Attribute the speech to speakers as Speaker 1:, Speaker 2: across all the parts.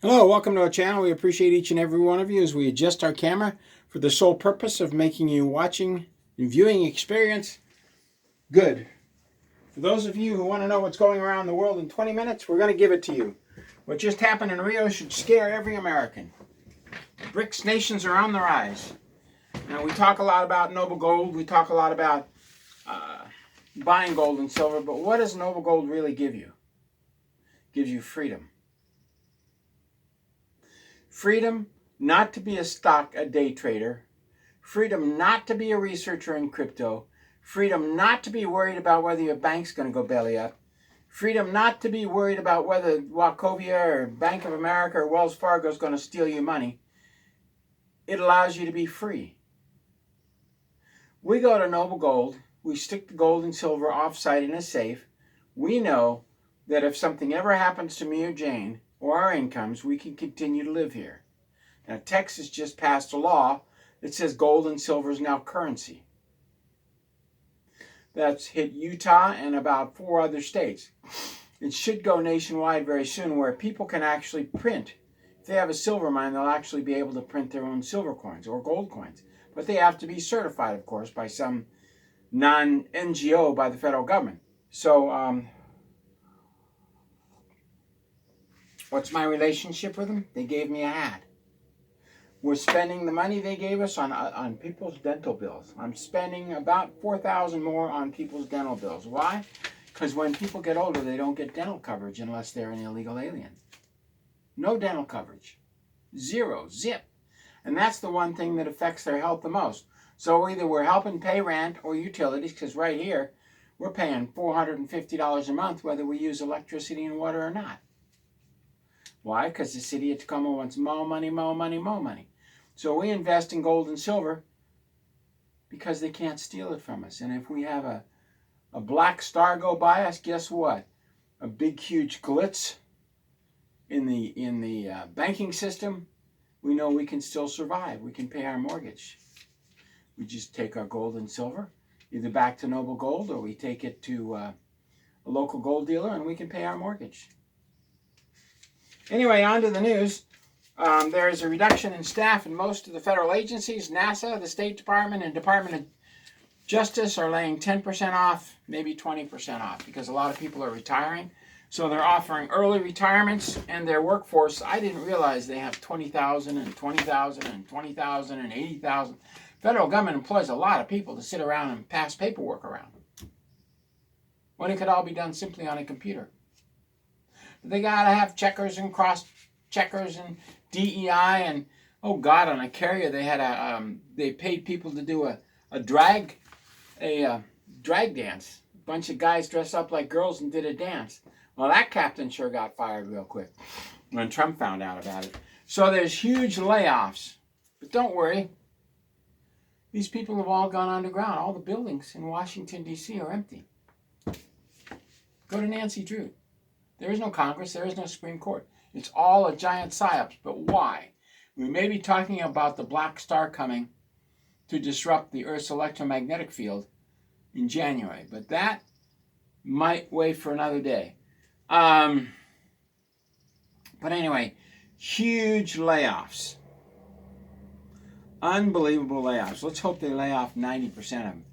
Speaker 1: Hello, welcome to our channel. We appreciate each and every one of you as we adjust our camera for the sole purpose of making you watching and viewing experience good. For those of you who want to know what's going around the world in 20 minutes, we're going to give it to you. What just happened in Rio should scare every American. BRICS nations are on the rise. Now, we talk a lot about noble gold. We talk a lot about buying gold and silver. But what does noble gold really give you? It gives you freedom. Freedom not to be a day trader. Freedom not to be a researcher in crypto. Freedom not to be worried about whether your bank's going to go belly up. Freedom not to be worried about whether Wachovia or Bank of America or Wells Fargo is going to steal your money. It allows you to be free. We go to Noble Gold. We stick the gold and silver off-site in a safe. We know that if something ever happens to me or Jane or our incomes, we can continue to live here. Now, Texas just passed a law that says gold and silver is now currency. That's hit Utah and about 4 other states. It should go nationwide very soon where people can actually print. If they have a silver mine, they'll actually be able to print their own silver coins or gold coins. But they have to be certified, of course, by some non-NGO by the federal government. So, what's my relationship with them? They gave me a hat. We're spending the money they gave us on people's dental bills. I'm spending about $4,000 more on people's dental bills. Why? Because when people get older, they don't get dental coverage unless they're an illegal alien. No dental coverage. Zero. Zip. And that's the one thing that affects their health the most. So either we're helping pay rent or utilities, because right here, we're paying $450 a month whether we use electricity and water or not. Why? Because the city of Tacoma wants more money, more money, more money. So we invest in gold and silver because they can't steal it from us. And if we have a black star go by us, guess what? A big, huge glitz in the banking system, we know we can still survive. We can pay our mortgage. We just take our gold and silver, either back to Noble Gold or we take it to a local gold dealer and we can pay our mortgage. Anyway, on to the news. There is a reduction in staff in most of the federal agencies. NASA, the State Department, and Department of Justice are laying 10% off, maybe 20% off, because a lot of people are retiring. So they're offering early retirements, and their workforce, I didn't realize they have 20,000 and 20,000 and 20,000 and 80,000. Federal government employs a lot of people to sit around and pass paperwork around, when it could all be done simply on a computer. They gotta have checkers and cross checkers and DEI and oh God, on a carrier they had they paid people to do a drag dance. A bunch of guys dressed up like girls and did a dance. Well, that captain sure got fired real quick when Trump found out about it. So there's huge layoffs, but don't worry. These people have all gone underground. All the buildings in Washington D.C. are empty. Go to Nancy Drew. There is no Congress. There is no Supreme Court. It's all a giant psyops. But why? We may be talking about the black star coming to disrupt the Earth's electromagnetic field in January. But that might wait for another day. But anyway, huge layoffs. Unbelievable layoffs. Let's hope they lay off 90% of them.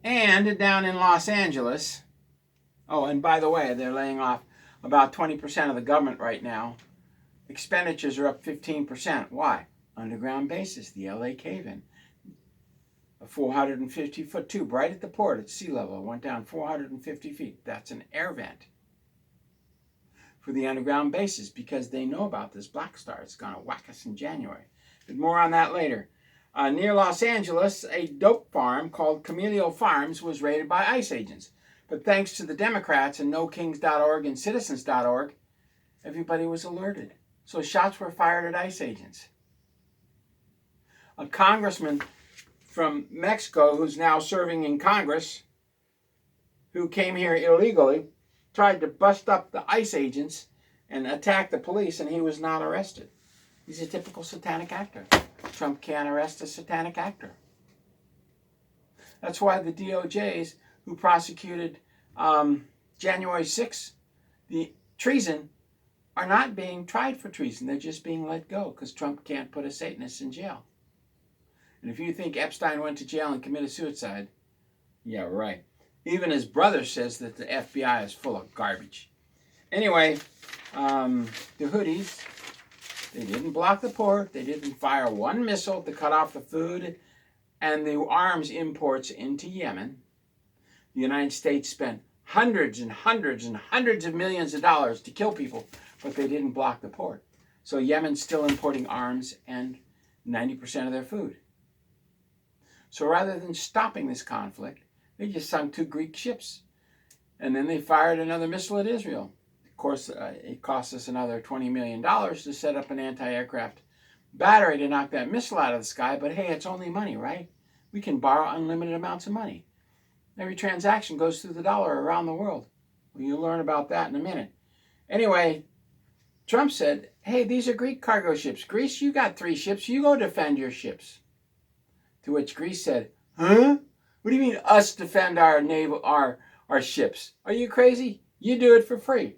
Speaker 1: And down in Los Angeles, oh, and by the way, they're laying off about 20% of the government right now. Expenditures are up 15%. Why? Underground bases, the LA cave-in. A 450-foot tube right at the port at sea level. It went down 450 feet. That's an air vent for the underground bases because they know about this black star. It's going to whack us in January. But more on that later. Near Los Angeles, a dope farm called Camellia Farms was raided by ICE agents. But thanks to the Democrats and NoKings.org and Citizens.org, everybody was alerted. So shots were fired at ICE agents. A congressman from Mexico who's now serving in Congress, who came here illegally, tried to bust up the ICE agents and attack the police, and he was not arrested. He's a typical satanic actor. Trump can't arrest a satanic actor. That's why the DOJs who prosecuted January 6th, the treason, are not being tried for treason. They're just being let go because Trump can't put a Satanist in jail. And if you think Epstein went to jail and committed suicide, yeah, right. Even his brother says that the FBI is full of garbage. Anyway, the Houthis, they didn't block the port. They didn't fire one missile to cut off the food and the arms imports into Yemen. The United States spent hundreds and hundreds and hundreds of millions of dollars to kill people, but they didn't block the port. So Yemen's still importing arms and 90% of their food. So rather than stopping this conflict, they just sunk 2 Greek ships. And then they fired another missile at Israel. Of course, it cost us another $20 million to set up an anti-aircraft battery to knock that missile out of the sky. But hey, it's only money, right? We can borrow unlimited amounts of money. Every transaction goes through the dollar around the world. Well, you'll learn about that in a minute. Anyway, Trump said, hey, these are Greek cargo ships. Greece, you got 3 ships. You go defend your ships. To which Greece said, huh? What do you mean us defend our naval, our ships? Are you crazy? You do it for free.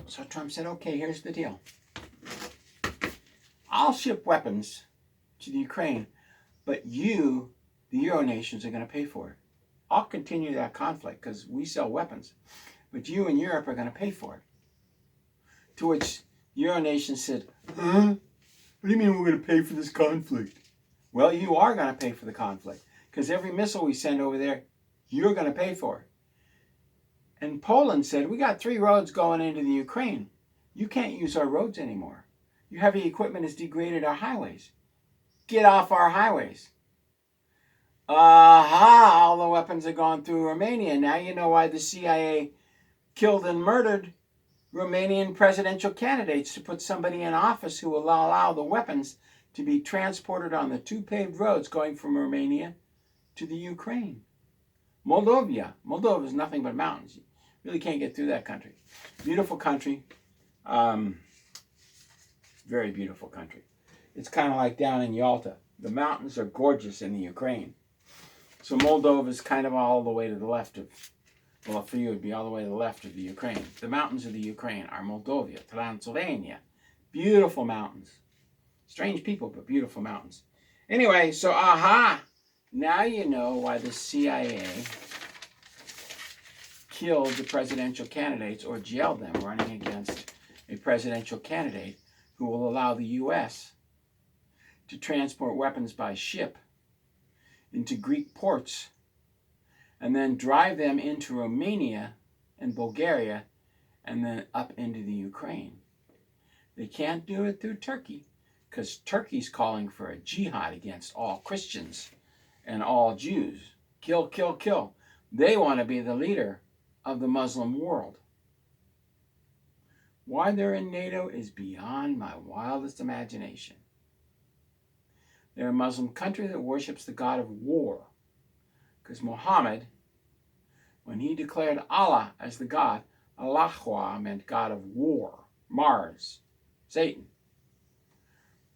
Speaker 1: So Trump said, okay, here's the deal. I'll ship weapons to the Ukraine, but you, the Euro nations, are going to pay for it. I'll continue that conflict because we sell weapons, but you and Europe are going to pay for it. To which the Euro nations said, huh? What do you mean we're going to pay for this conflict? Well, you are going to pay for the conflict because every missile we send over there, you're going to pay for it. And Poland said, we got 3 roads going into the Ukraine. You can't use our roads anymore. Your heavy equipment has degraded our highways. Get off our highways. Aha, all the weapons have gone through Romania. Now you know why the CIA killed and murdered Romanian presidential candidates to put somebody in office who will allow the weapons to be transported on the 2 paved roads going from Romania to the Ukraine. Moldova is nothing but mountains. You really can't get through that country. Beautiful country. Very beautiful country. It's kind of like down in Yalta. The mountains are gorgeous in the Ukraine. So Moldova is kind of all the way to the left of, well, for you it would be all the way to the left of the Ukraine. The mountains of the Ukraine are Moldova, Transylvania. Beautiful mountains. Strange people, but beautiful mountains. Anyway, so aha! Now you know why the CIA killed the presidential candidates or jailed them running against a presidential candidate who will allow the U.S. to transport weapons by ship into Greek ports and then drive them into Romania and Bulgaria and then up into the Ukraine. They can't do it through Turkey because Turkey's calling for a jihad against all Christians and all Jews. Kill, kill, kill. They want to be the leader of the Muslim world. Why they're in NATO is beyond my wildest imagination. They're a Muslim country that worships the god of war. Because Muhammad, when he declared Allah as the god, Allahwa meant god of war, Mars, Satan.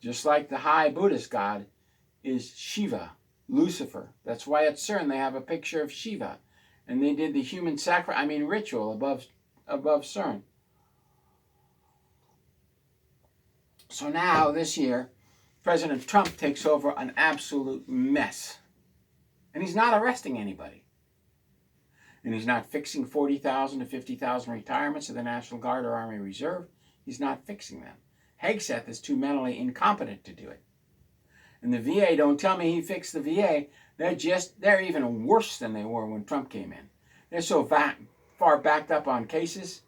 Speaker 1: Just like the high Buddhist god is Shiva, Lucifer. That's why at CERN they have a picture of Shiva. And they did the human ritual above CERN. So now, this year, President Trump takes over an absolute mess. And he's not arresting anybody. And he's not fixing 40,000 to 50,000 retirements of the National Guard or Army Reserve. He's not fixing them. Hegseth is too mentally incompetent to do it. And the VA, don't tell me he fixed the VA. They're even worse than they were when Trump came in. They're so far backed up on cases,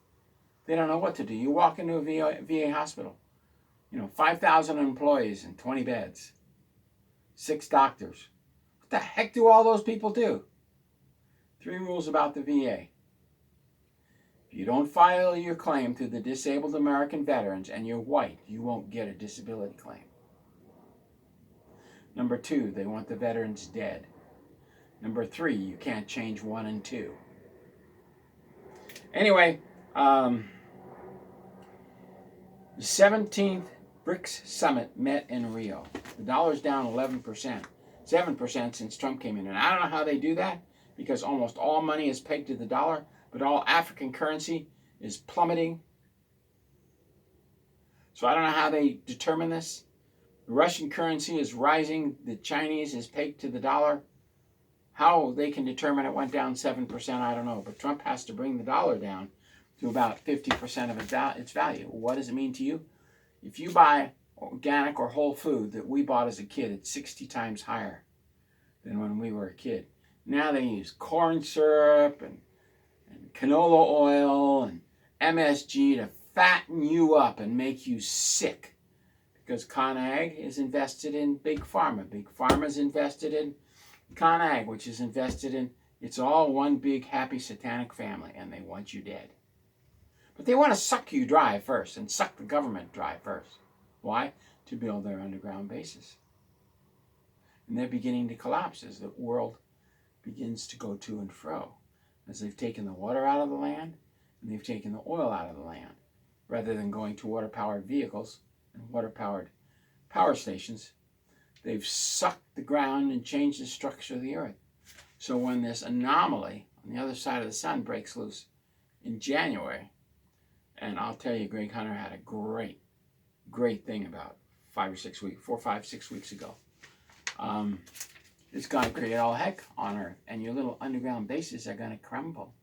Speaker 1: they don't know what to do. You walk into a VA hospital, 5,000 employees and 20 beds, 6 doctors. What the heck do all those people do? 3 rules about the VA. If you don't file your claim through the Disabled American Veterans and you're white, you won't get a disability claim. Number 2, they want the veterans dead. Number 3, you can't change 1 and 2. Anyway, the 17th BRICS Summit met in Rio. The dollar's down 11%, 7% since Trump came in. And I don't know how they do that, because almost all money is pegged to the dollar, but all African currency is plummeting. So I don't know how they determine this. The Russian currency is rising. The Chinese is pegged to the dollar. How they can determine it went down 7%, I don't know. But Trump has to bring the dollar down to about 50% of its value. What does it mean to you? If you buy organic or whole food that we bought as a kid, it's 60 times higher than when we were a kid. Now they use corn syrup and canola oil and MSG to fatten you up and make you sick. Because ConAg is invested in Big Pharma. Big Pharma is invested in ConAg, which is invested in, it's all one big happy satanic family, and they want you dead. But they want to suck you dry first and suck the government dry first. Why? To build their underground bases. And they're beginning to collapse as the world begins to go to and fro. As they've taken the water out of the land and they've taken the oil out of the land. Rather than going to water-powered vehicles and water-powered power stations, they've sucked the ground and changed the structure of the earth. So when this anomaly on the other side of the sun breaks loose in January, and I'll tell you, Greg Hunter had a great thing about 4, 5, 6 weeks ago. It's going to create all heck on Earth, and your little underground bases are going to crumble.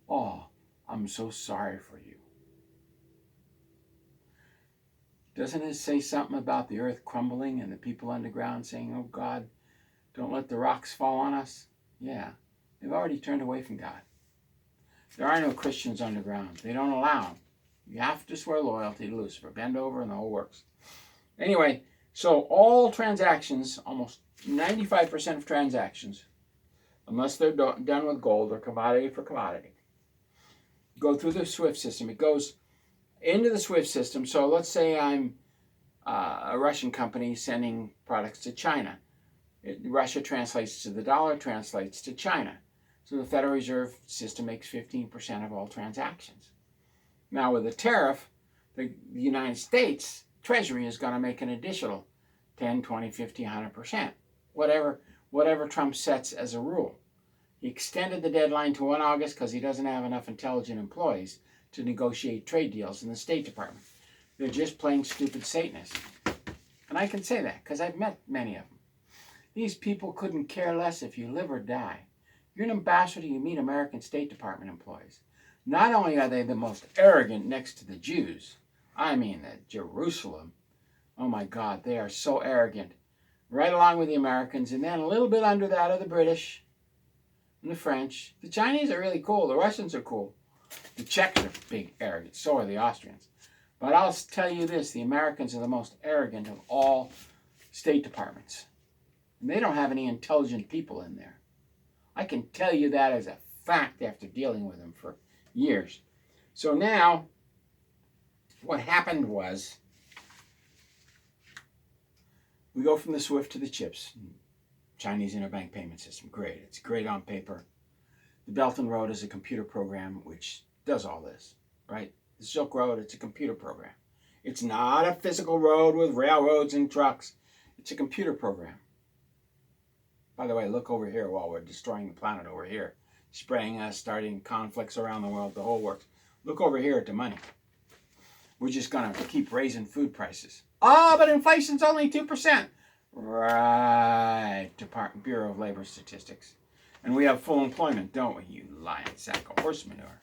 Speaker 1: Oh, I'm so sorry for you. Doesn't it say something about the earth crumbling and the people underground saying, oh God, don't let the rocks fall on us? Yeah, they've already turned away from God. There are no Christians underground. They don't allow them. You have to swear loyalty to Lucifer, bend over, and the whole works. Anyway, so all transactions, almost 95% of transactions, unless they're done with gold or commodity for commodity, go through the SWIFT system. It goes into the SWIFT system. So let's say I'm a Russian company sending products to China. Russia translates to the dollar, translates to China. So the Federal Reserve System makes 15% of all transactions. Now with a tariff, the United States Treasury is going to make an additional 10, 20, 50, 100%. Whatever Trump sets as a rule. He extended the deadline to 1 August because he doesn't have enough intelligent employees to negotiate trade deals in the State Department. They're just plain stupid Satanists. And I can say that because I've met many of them. These people couldn't care less if you live or die. You're an ambassador, you meet American State Department employees. Not only are they the most arrogant next to the Jews, I mean that Jerusalem, oh my God, they are so arrogant. Right along with the Americans, and then a little bit under that are the British and the French. The Chinese are really cool, the Russians are cool. The Czechs are big arrogant, so are the Austrians. But I'll tell you this, the Americans are the most arrogant of all State Departments. And they don't have any intelligent people in there. I can tell you that as a fact after dealing with them for years. So now, what happened was, we go from the SWIFT to the CHIPS, Chinese Interbank Payment System. Great. It's great on paper. The Belt and Road is a computer program which does all this, right? The Silk Road, it's a computer program. It's not a physical road with railroads and trucks. It's a computer program. By the way, look over here while we're destroying the planet over here. Spraying us, starting conflicts around the world, the whole works. Look over here at the money. We're just going to keep raising food prices. Oh, but inflation's only 2%. Right, Bureau of Labor Statistics. And we have full employment, don't we, you lying sack of horse manure.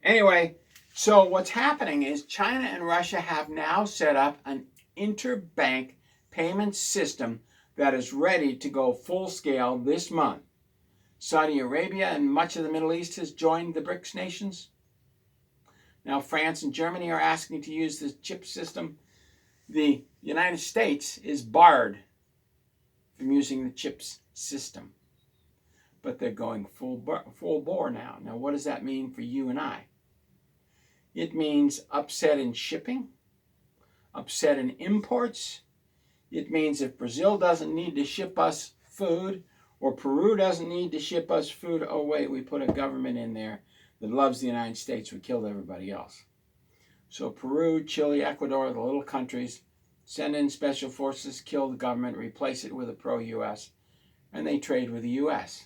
Speaker 1: Anyway, so what's happening is China and Russia have now set up an interbank payment system that is ready to go full scale this month. Saudi Arabia and much of the Middle East has joined the BRICS nations. Now France and Germany are asking to use the chip system. The United States is barred from using the CHIPS system. But they're going full bore now. Now, what does that mean for you and I? It means upset in shipping, upset in imports. It means if Brazil doesn't need to ship us food, or Peru doesn't need to ship us food, oh wait, we put a government in there that loves the United States, we killed everybody else. So Peru, Chile, Ecuador, the little countries, send in special forces, kill the government, replace it with a pro-U.S., and they trade with the U.S.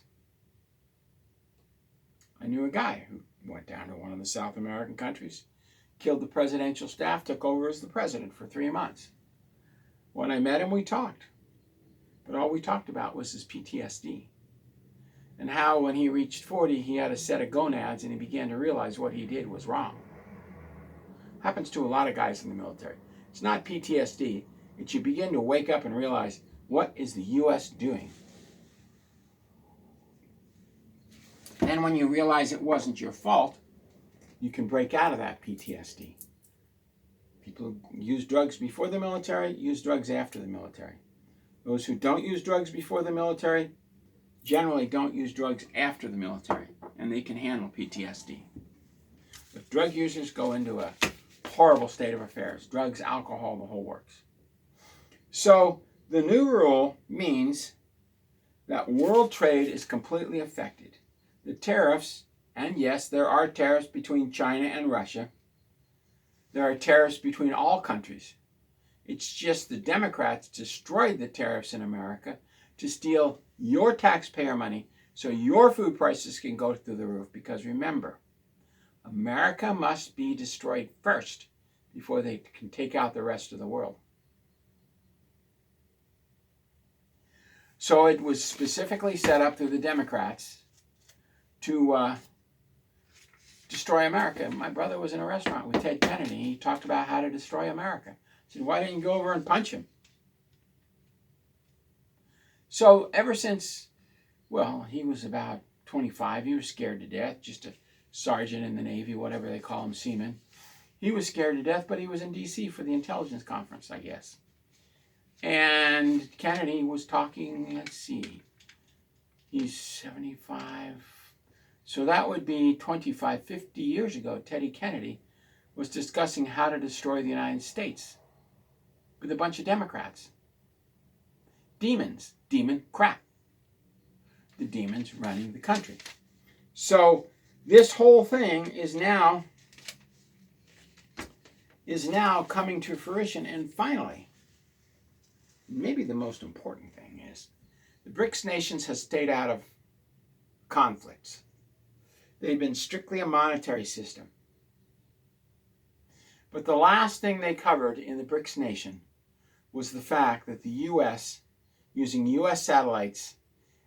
Speaker 1: I knew a guy Went down to one of the South American countries, killed the presidential staff, took over as the president for 3 months. When I met him, we talked. But all we talked about was his PTSD. And how when he reached 40, he had a set of gonads and he began to realize what he did was wrong. Happens to a lot of guys in the military. It's not PTSD. It's you begin to wake up and realize, what is the U.S. doing? And when you realize it wasn't your fault, you can break out of that PTSD. People who use drugs before the military use drugs after the military. Those who don't use drugs before the military generally don't use drugs after the military, and they can handle PTSD. But drug users go into a horrible state of affairs. Drugs, alcohol, the whole works. So the new rule means that world trade is completely affected. The tariffs, and yes, there are tariffs between China and Russia. There are tariffs between all countries. It's just the Democrats destroyed the tariffs in America to steal your taxpayer money so your food prices can go through the roof. Because remember, America must be destroyed first before they can take out the rest of the world. So it was specifically set up through the Democrats to destroy America. My brother was in a restaurant with Ted Kennedy. He talked about how to destroy America. I said, why didn't you go over and punch him? So ever since, well, he was about 25, he was scared to death, just a sergeant in the Navy, whatever they call him, seaman. He was scared to death, but he was in D.C. for the intelligence conference, I guess. And Kennedy was talking, let's see, he's 75. So that would be 25, 50 years ago, Teddy Kennedy was discussing how to destroy the United States with a bunch of Democrats. Demons, demon crap. The demons running the country. So this whole thing is now coming to fruition. And finally, maybe the most important thing is the BRICS nations have stayed out of conflicts. They've been strictly a monetary system. But the last thing they covered in the BRICS nation was the fact that the U.S., using U.S. satellites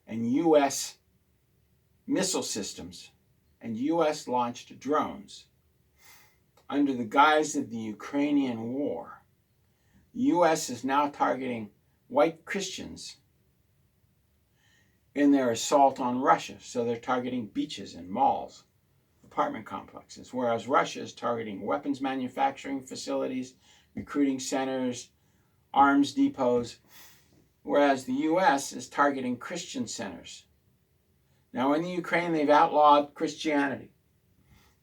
Speaker 1: and U.S. missile systems and U.S. launched drones, under the guise of the Ukrainian war, the U.S. is now targeting white Christians in their assault on Russia. So they're targeting beaches and malls, apartment complexes, whereas Russia is targeting weapons manufacturing facilities, recruiting centers, arms depots, whereas the U.S. is targeting Christian centers. Now in the Ukraine, they've outlawed Christianity.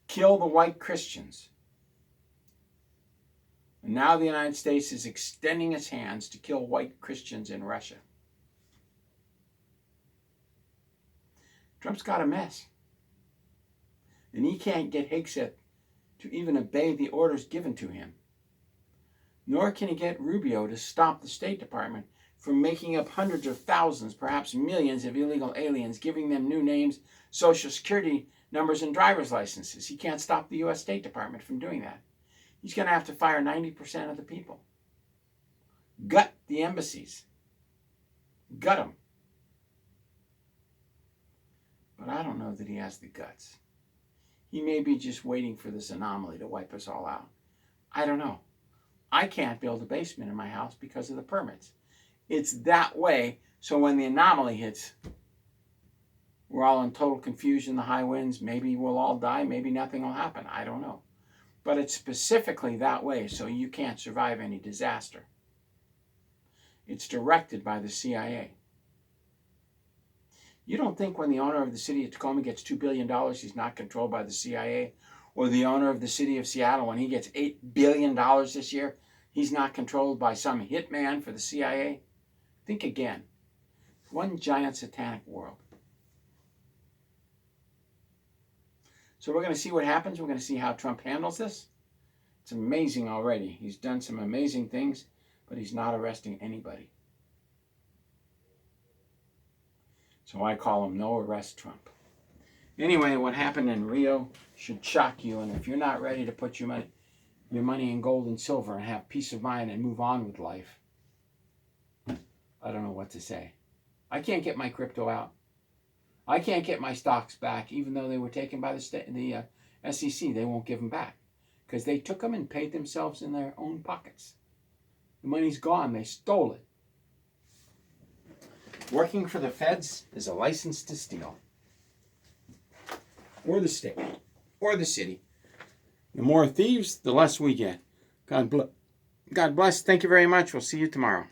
Speaker 1: Kill the white Christians. And now the United States is extending its hands to kill white Christians in Russia. Trump's got a mess. And he can't get Hegseth to even obey the orders given to him. Nor can he get Rubio to stop the State Department from making up hundreds of thousands, perhaps millions of illegal aliens, giving them new names, social security numbers, and driver's licenses. He can't stop the U.S. State Department from doing that. He's going to have to fire 90% of the people. Gut the embassies. Gut them. But I don't know that he has the guts. He may be just waiting for this anomaly to wipe us all out. I don't know. I can't build a basement in my house because of the permits. It's that way, so when the anomaly hits, we're all in total confusion, the high winds, maybe we'll all die, maybe nothing will happen. I don't know. But it's specifically that way, so you can't survive any disaster. It's directed by the CIA. You don't think when the owner of the city of Tacoma gets $2 billion, he's not controlled by the CIA? Or the owner of the city of Seattle, when he gets $8 billion this year, he's not controlled by some hitman for the CIA? Think again. It's one giant satanic world. So we're going to see what happens. We're going to see how Trump handles this. It's amazing already. He's done some amazing things, but he's not arresting anybody. So I call him No Arrest Trump. Anyway, what happened in Rio should shock you. And if you're not ready to put your money in gold and silver and have peace of mind and move on with life, I don't know what to say. I can't get my crypto out. I can't get my stocks back, even though they were taken by the SEC. They won't give them back because they took them and paid themselves in their own pockets. The money's gone. They stole it. Working for the feds is a license to steal. Or the state. Or the city. The more thieves, the less we get. God bless. Thank you very much. We'll see you tomorrow.